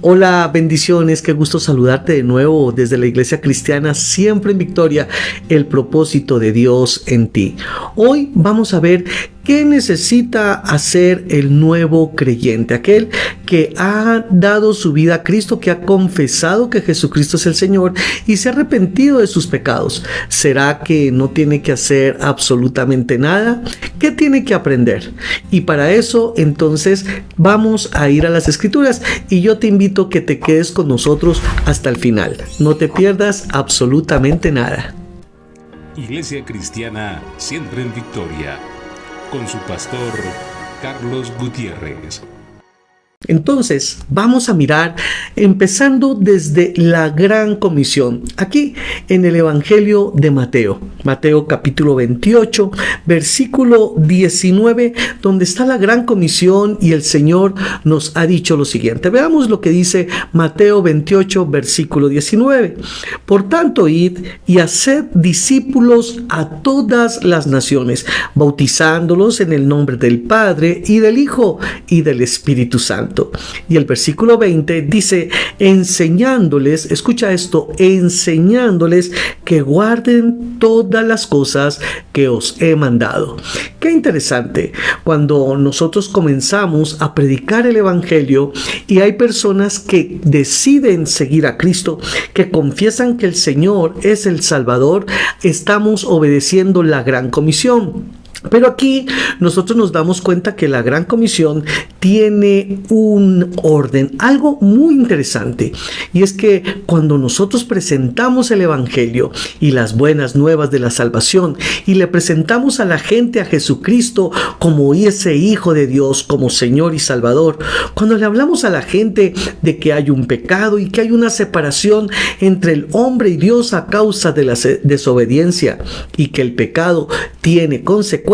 Hola, bendiciones, qué gusto saludarte de nuevo desde la Iglesia Cristiana Siempre en Victoria, el propósito de Dios en ti. Hoy vamos a ver qué necesita hacer el nuevo creyente, aquel que ha dado su vida a Cristo, que ha confesado que Jesucristo es el Señor y se ha arrepentido de sus pecados. ¿Será que no tiene que hacer absolutamente nada? ¿Qué tiene que aprender? Y para eso, entonces, vamos a ir a las Escrituras y yo te invito a que te quedes con nosotros hasta el final. No te pierdas absolutamente nada. Iglesia Cristiana Siempre en Victoria, con su pastor Carlos Gutiérrez. Entonces, vamos a mirar empezando desde la Gran Comisión, aquí en el Evangelio de Mateo. Mateo capítulo 28, versículo 19, donde está la Gran Comisión y el Señor nos ha dicho lo siguiente. Veamos lo que dice Mateo 28, versículo 19. Por tanto, id y haced discípulos a todas las naciones, bautizándolos en el nombre del Padre y del Hijo y del Espíritu Santo. Y el versículo 20 dice, enseñándoles, escucha esto, enseñándoles que guarden todas las cosas que os he mandado. Qué interesante cuando nosotros comenzamos a predicar el Evangelio y hay personas que deciden seguir a Cristo, que confiesan que el Señor es el Salvador, estamos obedeciendo la Gran Comisión. Pero aquí nosotros nos damos cuenta que la Gran Comisión tiene un orden, algo muy interesante, y es que cuando nosotros presentamos el Evangelio y las buenas nuevas de la salvación y le presentamos a la gente a Jesucristo como ese Hijo de Dios, como Señor y Salvador, cuando le hablamos a la gente de que hay un pecado y que hay una separación entre el hombre y Dios a causa de la desobediencia y que el pecado tiene consecuencias,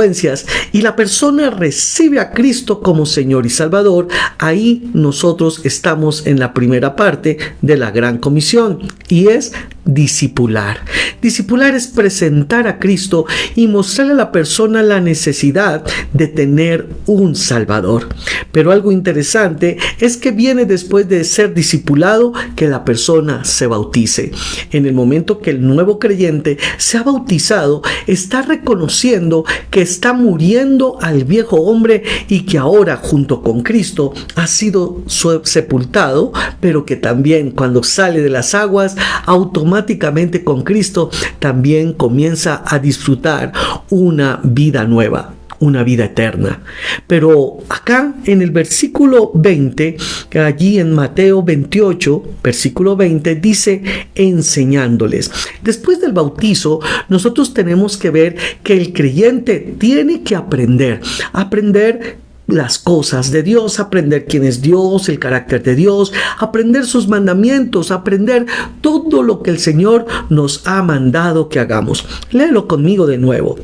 y la persona recibe a Cristo como Señor y Salvador, ahí nosotros estamos en la primera parte de la Gran Comisión, y es discipular. Discipular es presentar a Cristo y mostrarle a la persona la necesidad de tener un Salvador. Pero algo interesante es que viene después de ser discipulado que la persona se bautice. En el momento que el nuevo creyente se ha bautizado, está reconociendo que está muriendo al viejo hombre y que ahora junto con Cristo ha sido sepultado, pero que también cuando sale de las aguas automáticamente con Cristo también comienza a disfrutar una vida nueva, una vida eterna. Pero acá en el versículo 20, allí en Mateo 28, versículo 20, dice enseñándoles. Después del bautizo, nosotros tenemos que ver que el creyente tiene que aprender las cosas de Dios, aprender quién es Dios, el carácter de Dios, aprender sus mandamientos, aprender todo lo que el Señor nos ha mandado que hagamos. Léelo conmigo de nuevo.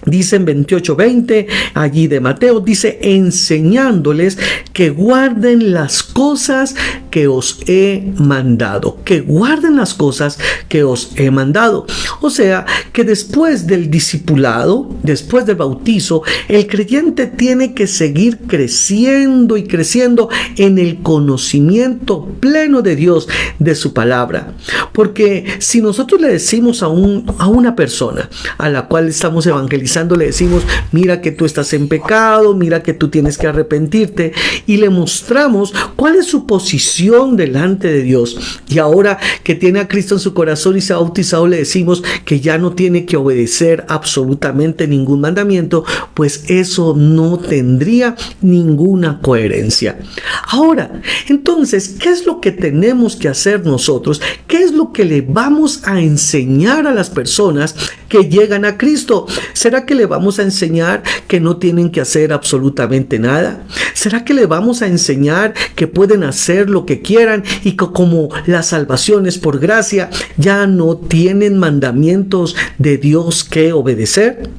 Dice en 28:20, allí de Mateo, dice enseñándoles que guarden las cosas que os he mandado, que guarden las cosas que os he mandado. O sea, que después del discipulado, después del bautizo, el creyente tiene que seguir creciendo y creciendo en el conocimiento pleno de Dios, de su palabra. Porque si nosotros le decimos a una persona a la cual estamos evangelizando, le decimos, mira que tú estás en pecado, mira que tú tienes que arrepentirte, y le mostramos cuál es su posición delante de Dios, y ahora que tiene a Cristo en su corazón y se ha bautizado, le decimos que ya no tiene que obedecer absolutamente ningún mandamiento, pues eso no tendría ninguna coherencia. Ahora, entonces, ¿qué es lo que tenemos que hacer nosotros? ¿Qué es lo que le vamos a enseñar a las personas que llegan a Cristo? ¿Será que le vamos a enseñar que no tienen que hacer absolutamente nada? ¿Será que le vamos a enseñar que pueden hacer lo que quieran y que como la salvación es por gracia, ya no tienen mandamientos de Dios que obedecer?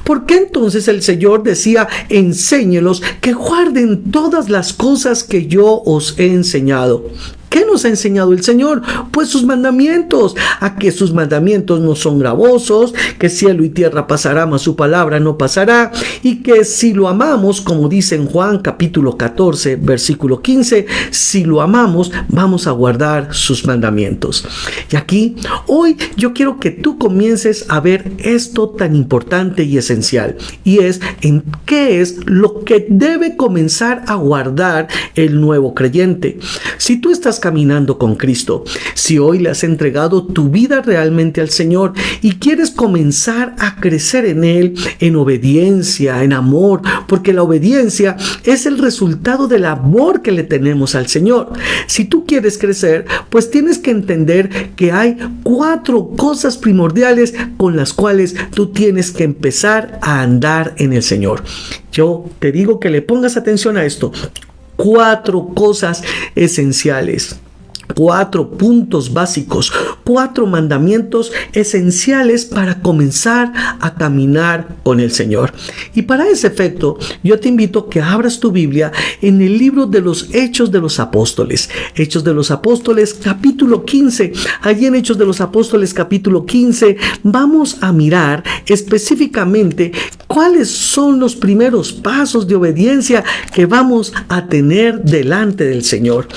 ¿Por qué entonces el Señor decía, enséñelos que guarden todas las cosas que yo os he enseñado? ¿Qué nos ha enseñado el Señor? Pues sus mandamientos, a que sus mandamientos no son gravosos, que cielo y tierra pasará, mas su palabra no pasará, y que si lo amamos, como dice en Juan capítulo 14, versículo 15, si lo amamos, vamos a guardar sus mandamientos. Y aquí, hoy yo quiero que tú comiences a ver esto tan importante y esencial, y es en qué es lo que debe comenzar a guardar el nuevo creyente. Si tú estás caminando con Cristo, si hoy le has entregado tu vida realmente al Señor y quieres comenzar a crecer en Él, en obediencia, en amor, porque la obediencia es el resultado del amor que le tenemos al Señor. Si tú quieres crecer, pues tienes que entender que hay 4 cosas primordiales con las cuales tú tienes que empezar a andar en el Señor. Yo te digo que le pongas atención a esto. 4 cosas esenciales. 4 puntos básicos, 4 mandamientos esenciales para comenzar a caminar con el Señor. Y para ese efecto, yo te invito a que abras tu Biblia en el libro de los Hechos de los Apóstoles. Hechos de los Apóstoles, capítulo 15. Allí en Hechos de los Apóstoles, capítulo 15, vamos a mirar específicamente cuáles son los primeros pasos de obediencia que vamos a tener delante del Señor.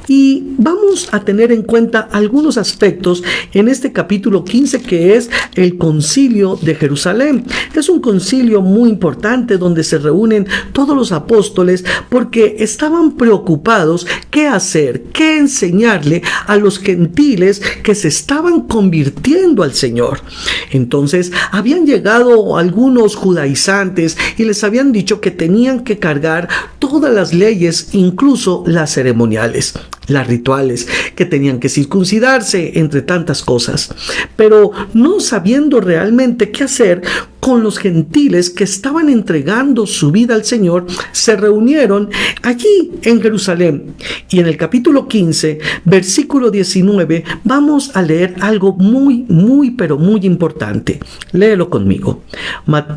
Y vamos a tener en cuenta algunos aspectos en este capítulo 15, que es el concilio de Jerusalén. Es un concilio muy importante donde se reúnen todos los apóstoles porque estaban preocupados qué hacer, qué enseñarle a los gentiles que se estaban convirtiendo al Señor. Entonces habían llegado algunos judaizantes y les habían dicho que tenían que cargar todas las leyes, incluso las ceremoniales, las rituales, que tenían que circuncidarse, entre tantas cosas, pero no sabiendo realmente qué hacer con los gentiles que estaban entregando su vida al Señor, se reunieron allí en Jerusalén. Y en el capítulo 15, versículo 19, vamos a leer algo muy, pero muy importante. Léelo conmigo.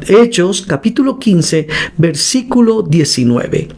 Hechos, capítulo 15, versículo 19.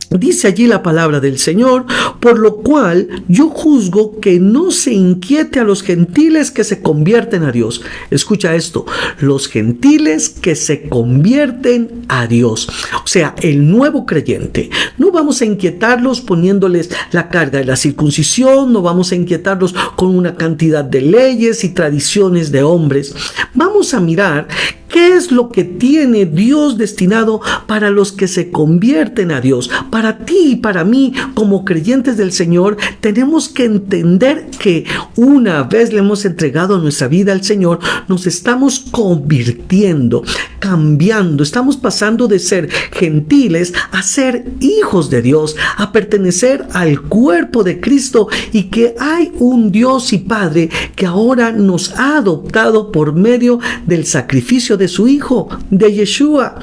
Dice allí la palabra del Señor: por lo cual yo juzgo que no se inquiete a los gentiles que se convierten a Dios. Escucha esto: los gentiles que se convierten a Dios. O sea, el nuevo creyente. No vamos a inquietarlos poniéndoles la carga de la circuncisión, no vamos a inquietarlos con una cantidad de leyes y tradiciones de hombres. Vamos a mirar ¿qué es lo que tiene Dios destinado para los que se convierten a Dios? Para ti y para mí, como creyentes del Señor, tenemos que entender que una vez le hemos entregado nuestra vida al Señor, nos estamos convirtiendo, cambiando, estamos pasando de ser gentiles a ser hijos de Dios, a pertenecer al cuerpo de Cristo, y que hay un Dios y Padre que ahora nos ha adoptado por medio del sacrificio de su Hijo, de Yeshua.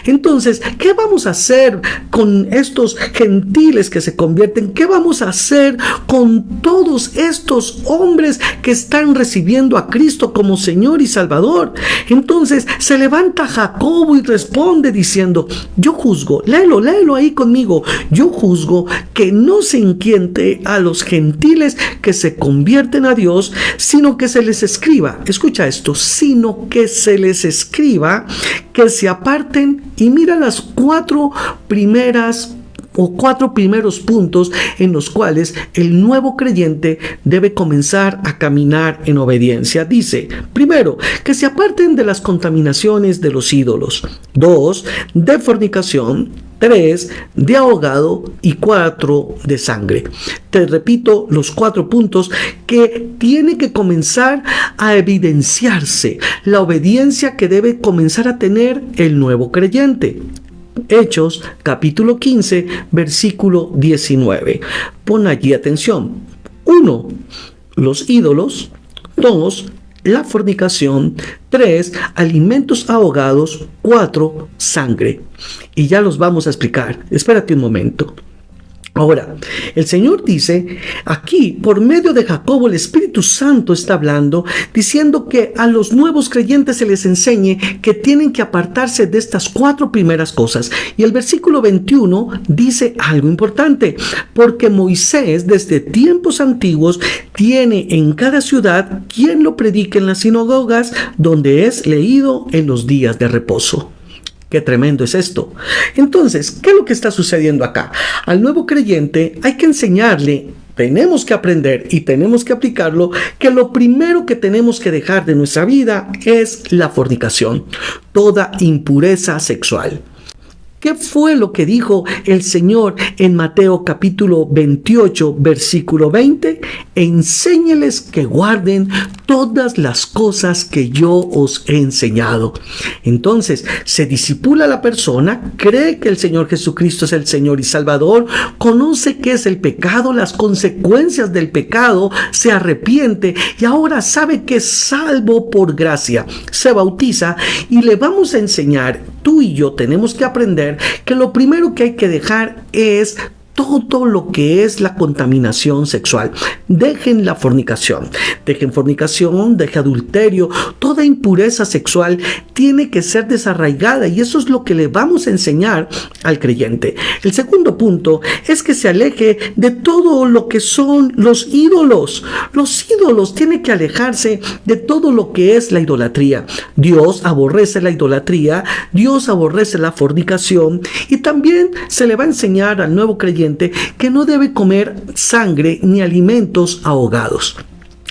Entonces, ¿qué vamos a hacer con estos gentiles que se convierten? ¿Qué vamos a hacer con todos estos hombres que están recibiendo a Cristo como Señor y Salvador? Entonces, se levanta Jacobo y responde diciendo: yo juzgo, léelo ahí conmigo, yo juzgo que no se inquiete a los gentiles que se convierten a Dios, sino que se les escriba, escucha esto, sino que se les escriba que se aparten. Y mira las 4 primeros puntos en los cuales el nuevo creyente debe comenzar a caminar en obediencia. Dice, primero, que se aparten de las contaminaciones de los ídolos. 2, de fornicación. 3, de ahogado. Y 4, de sangre. Te repito los 4 puntos que tiene que comenzar a evidenciarse, la obediencia que debe comenzar a tener el nuevo creyente. Hechos, capítulo 15, versículo 19. Pon allí atención. 1, los ídolos. 2, la fornicación. 3, alimentos ahogados. 4, sangre. Y ya los vamos a explicar. Espérate un momento. Ahora, el Señor dice aquí, por medio de Jacobo, el Espíritu Santo está hablando, diciendo que a los nuevos creyentes se les enseñe que tienen que apartarse de estas 4 primeras cosas. Y el versículo 21 dice algo importante, porque Moisés desde tiempos antiguos tiene en cada ciudad quien lo predique en las sinagogas, donde es leído en los días de reposo. Qué tremendo es esto. Entonces, ¿qué es lo que está sucediendo acá? Al nuevo creyente hay que enseñarle, tenemos que aprender y tenemos que aplicarlo, que lo primero que tenemos que dejar de nuestra vida es la fornicación, toda impureza sexual. ¿Qué fue lo que dijo el Señor en Mateo capítulo 28, versículo 20? Enséñeles que guarden todas las cosas que yo os he enseñado. Entonces, se discipula la persona, cree que el Señor Jesucristo es el Señor y Salvador, conoce qué es el pecado, las consecuencias del pecado, se arrepiente y ahora sabe que es salvo por gracia. Se bautiza y le vamos a enseñar, tú y yo tenemos que aprender que lo primero que hay que dejar es todo lo que es la contaminación sexual. Dejen la fornicación, dejen adulterio, toda impureza sexual tiene que ser desarraigada y eso es lo que le vamos a enseñar al creyente. El segundo punto es que se aleje de todo lo que son los ídolos. Los ídolos tienen que alejarse de todo lo que es la idolatría. Dios aborrece la idolatría, Dios aborrece la fornicación y también se le va a enseñar al nuevo creyente que no debe comer sangre ni alimentos ahogados.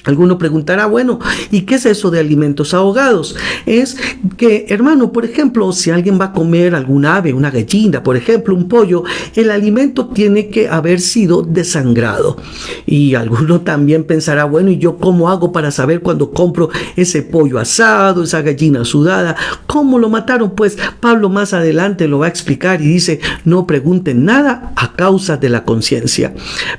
Alguno preguntará, bueno, ¿y qué es eso de alimentos ahogados? Es que, hermano, por ejemplo, si alguien va a comer algún ave, una gallina, por ejemplo, un pollo, el alimento tiene que haber sido desangrado. Y alguno también pensará, bueno, ¿y yo cómo hago para saber cuando compro ese pollo asado, esa gallina sudada? ¿Cómo lo mataron? Pues Pablo más adelante lo va a explicar y dice, no pregunten nada a causa de la conciencia.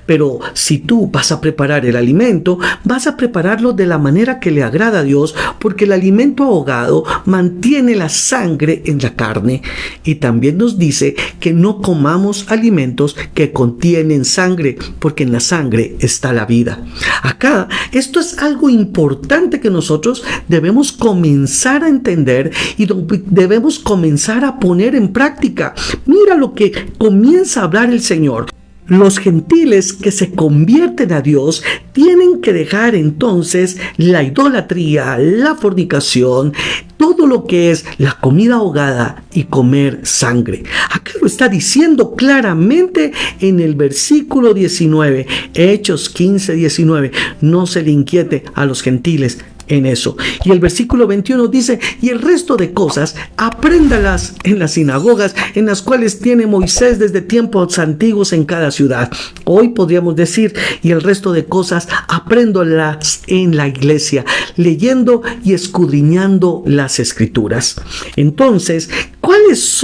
Pero si tú vas a preparar el alimento, vas a prepararlo de la manera que le agrada a Dios, porque el alimento ahogado mantiene la sangre en la carne. Y también nos dice que no comamos alimentos que contienen sangre, porque en la sangre está la vida. Acá, esto es algo importante que nosotros debemos comenzar a entender y debemos comenzar a poner en práctica. Mira lo que comienza a hablar el Señor. Los gentiles que se convierten a Dios tienen que dejar entonces la idolatría, la fornicación, todo lo que es la comida ahogada y comer sangre. Acá lo está diciendo claramente en el versículo 19, Hechos 15, 19. No se le inquiete a los gentiles en eso. Y el versículo 21 dice, y el resto de cosas, apréndalas en las sinagogas en las cuales tiene Moisés desde tiempos antiguos en cada ciudad. Hoy podríamos decir, y el resto de cosas, apréndolas en la iglesia, leyendo y escudriñando las escrituras. Entonces, ¿cuál es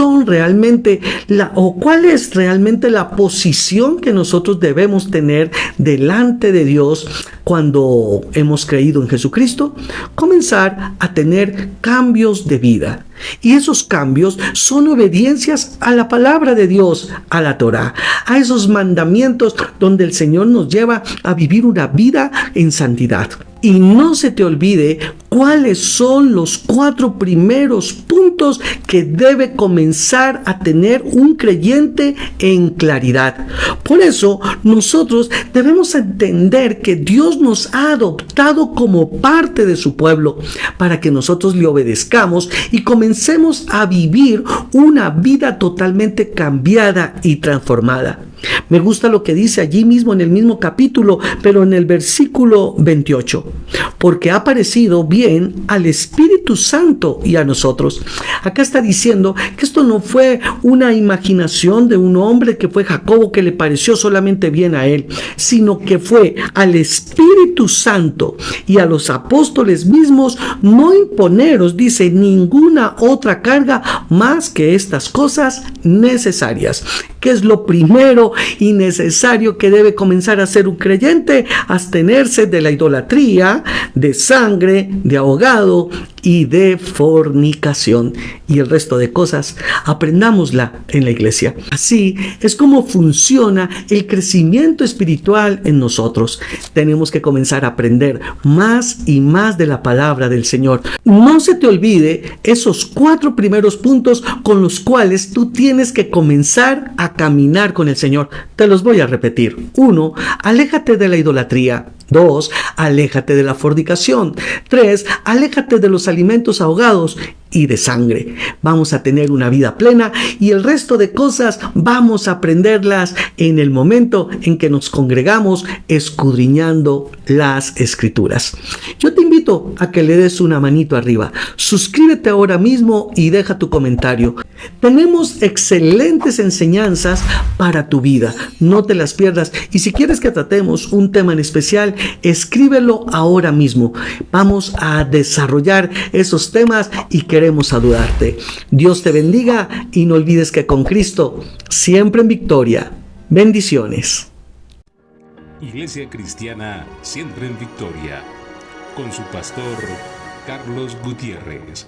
realmente la posición que nosotros debemos tener delante de Dios cuando hemos creído en Jesucristo? Comenzar a tener cambios de vida. Y esos cambios son obediencias a la palabra de Dios, a la Torá, a esos mandamientos donde el Señor nos lleva a vivir una vida en santidad. Y no se te olvide cuáles son los 4 primeros puntos que debe comenzar a tener un creyente en claridad. Por eso nosotros debemos entender que Dios nos ha adoptado como parte de su pueblo para que nosotros le obedezcamos y comencemos a vivir una vida totalmente cambiada y transformada. Me gusta lo que dice allí mismo en el mismo capítulo, pero en el versículo 28. Porque ha parecido bien al Espíritu Santo y a nosotros. Acá está diciendo que esto no fue una imaginación de un hombre que fue Jacobo, que le pareció solamente bien a él, sino que fue al Espíritu Santo y a los apóstoles mismos no imponeros, dice, ninguna otra carga más que estas cosas necesarias. ¿Qué es lo primero y necesario que debe comenzar a hacer un creyente? Abstenerse de la idolatría, de sangre, de ahogado y de fornicación. Y el resto de cosas, aprendámosla en la iglesia. Así es como funciona el crecimiento espiritual en nosotros. Tenemos que comenzar a aprender más y más de la palabra del Señor. No se te olvide esos 4 primeros puntos con los cuales tú tienes que comenzar a caminar con el Señor. Te los voy a repetir. 1. Aléjate de la idolatría. 2. Aléjate de la fornicación. 3. Aléjate de los alimentos ahogados y de sangre. Vamos a tener una vida plena y el resto de cosas vamos a aprenderlas en el momento en que nos congregamos escudriñando las Escrituras. Yo te invito a que le des una manito arriba. Suscríbete ahora mismo y deja tu comentario. Tenemos excelentes enseñanzas para tu vida. No te las pierdas. Y si quieres que tratemos un tema en especial, escríbelo ahora mismo. Vamos a desarrollar esos temas y queremos saludarte. Dios te bendiga y no olvides que con Cristo siempre en victoria. Bendiciones. Iglesia Cristiana Siempre en Victoria, con su pastor Carlos Gutiérrez.